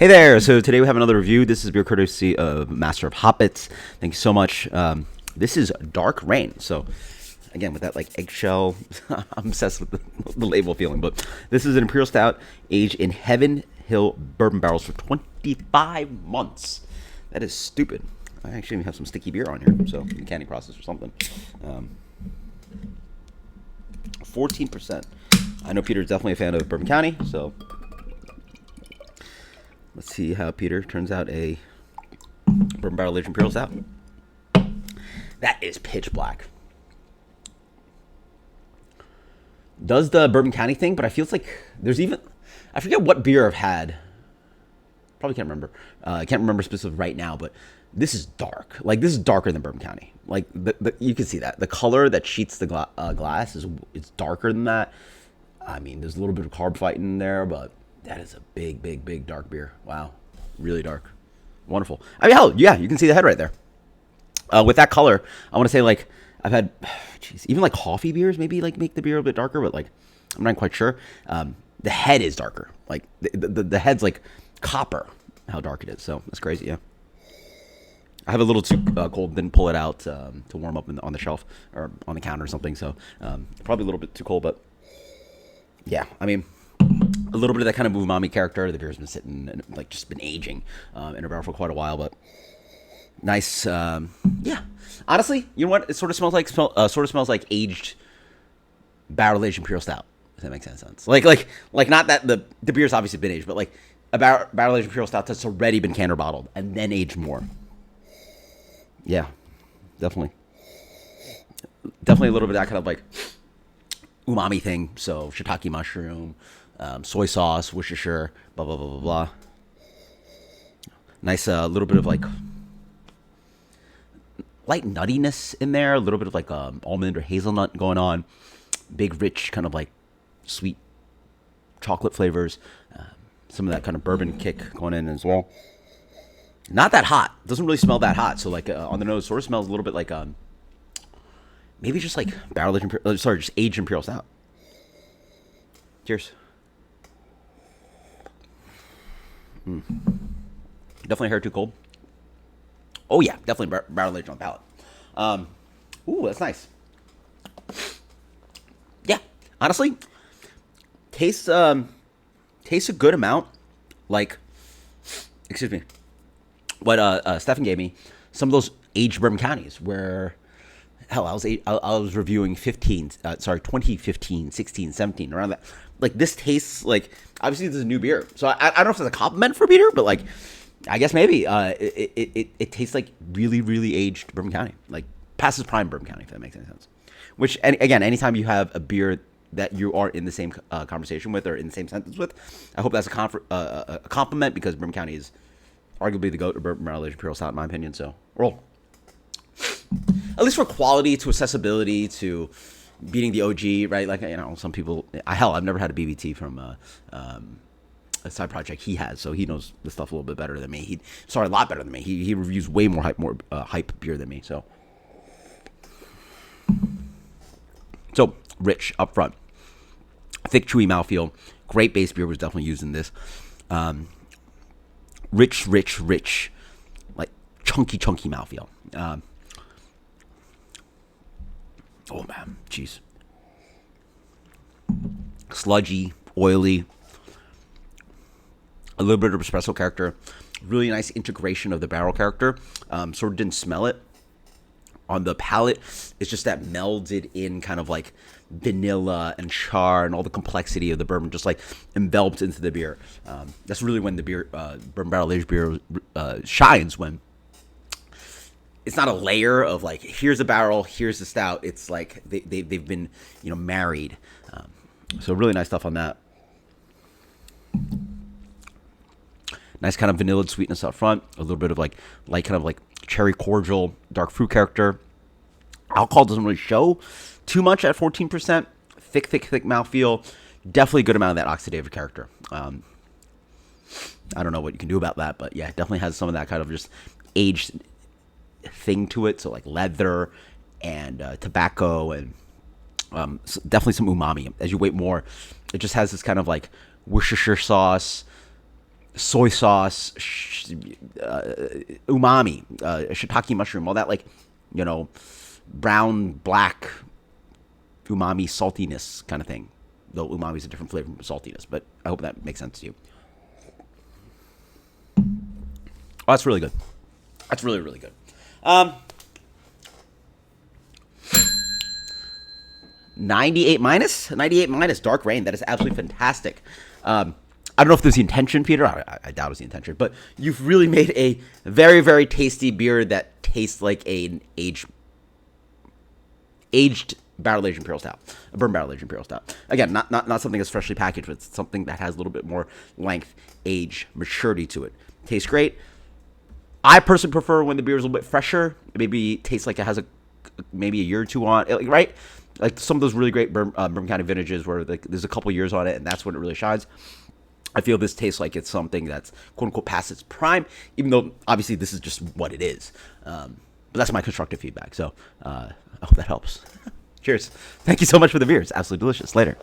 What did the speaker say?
Hey there! So today we have another review. This is beer courtesy of Master of Hoppets. Thank you so much. This is Dark Rain. So again, with that like eggshell, I'm obsessed with the label feeling. But this is an Imperial Stout aged in Heaven Hill bourbon barrels for 25 months. That is stupid. I actually even have some sticky beer on here, so the canning process or something. 14%. I know Peter's definitely a fan of Bourbon County, so let's see how Peter turns out a bourbon barrel aged Imperial Stout. That is pitch black. Does the Bourbon County thing, but I feel like there's even, I forget what beer I've had. Probably can't remember. I can't remember specifically right now, but this is dark. Like, this is darker than Bourbon County. Like, you can see that. The color that sheets the glass is darker than that. I mean, there's a little bit of carb fight in there, but that is a big, big, big dark beer. Wow. Really dark. Wonderful. I mean, hell, yeah, you can see the head right there. With that color, I want to say, like, I've had, even like coffee beers maybe, like, make the beer a bit darker, but, like, I'm not quite sure. The head is darker. Like, the head's, like, copper, how dark it is. So, that's crazy, yeah. I have a little too cold, didn't pull it out to warm up on the shelf or on the counter or something, so probably a little bit too cold, but yeah, I mean, a little bit of that kind of umami character. The beer's been sitting and like just been aging in a barrel for quite a while, but nice. Yeah, honestly, you know what? It sort of smells like aged barrel aged Imperial Stout. If that makes any sense. Like not that the beer's obviously been aged, but like a barrel aged Imperial Stout that's already been canned or bottled and then aged more. Yeah, definitely a little bit of that kind of like umami thing. So shiitake mushroom, soy sauce, Worcestershire, blah blah blah blah blah. Nice little bit of like light nuttiness in there. A little bit of like almond or hazelnut going on. Big rich kind of like sweet chocolate flavors. Some of that kind of bourbon kick going in as well. Not that hot. Doesn't really smell that hot. So like on the nose, sort of smells a little bit like maybe just like barrel aged just aged Imperial Stout. Cheers. Definitely hair too cold. Oh yeah, definitely barrel aged on the palate. Ooh, that's nice. Yeah, honestly, tastes a good amount. Like, excuse me. What Stefan gave me, some of those aged bourbon counties where, hell, I was reviewing 2015, 16, 17, around that. Like, this tastes like, obviously this is a new beer. So I don't know if it's a compliment for Peter, but like, I guess maybe it tastes like really, really aged bourbon county. Like, passes prime bourbon county, if that makes any sense. Which, again, anytime you have a beer that you are in the same conversation with or in the same sentence with, I hope that's a compliment, because bourbon county is arguably the GOAT of bourbon barrel aged Imperial Stout, in my opinion. So roll. At least for quality, to accessibility, to beating the OG, right? Like, you know, some people. I've never had a BBT from a side project he has, so he knows the stuff a little bit better than me. A lot better than me. He reviews way more hype beer than me. So rich up front, thick, chewy mouthfeel. Great base beer was definitely used in this. Rich, like chunky mouthfeel. Oh man, jeez. Sludgy, oily, a little bit of espresso character. Really nice integration of the barrel character. Sort of didn't smell it on the palate. It's just that melded in kind of like vanilla and char and all the complexity of the bourbon just like enveloped into the beer. That's really when the beer, bourbon barrel aged beer, shines, when it's not a layer of like, here's the barrel, here's the stout. It's like they've been, married. So really nice stuff on that. Nice kind of vanilla sweetness up front. A little bit of like kind of like cherry cordial, dark fruit character. Alcohol doesn't really show too much at 14%. Thick mouthfeel. Definitely a good amount of that oxidative character. I don't know what you can do about that, but yeah, it definitely has some of that kind of just aged thing to it. So like leather and tobacco and definitely some umami. As you wait more, it just has this kind of like Worcestershire sauce, soy sauce, umami, shiitake mushroom, all that like, you know, brown, black, umami saltiness kind of thing. Though umami is a different flavor from saltiness, but I hope that makes sense to you. Oh, that's really good. That's really, really good. 98 minus? 98 minus Dark Rain. That is absolutely fantastic. I don't know if there's the intention, Peter. I doubt it's the intention. But you've really made a very, very tasty beer that tastes like an aged barrel-aged Imperial Stout. A bourbon barrel-aged Imperial Stout. Again, not something that's freshly packaged, but it's something that has a little bit more length, age, maturity to it. Tastes great. I personally prefer when the beer is a little bit fresher. Maybe tastes like it has maybe a year or two on it, right? Like some of those really great Bourbon County vintages where like there's a couple years on it, and that's when it really shines. I feel this tastes like it's something that's quote unquote past its prime, even though obviously this is just what it is. But that's my constructive feedback. So I hope that helps. Cheers. Thank you so much for the beer. It's absolutely delicious. Later.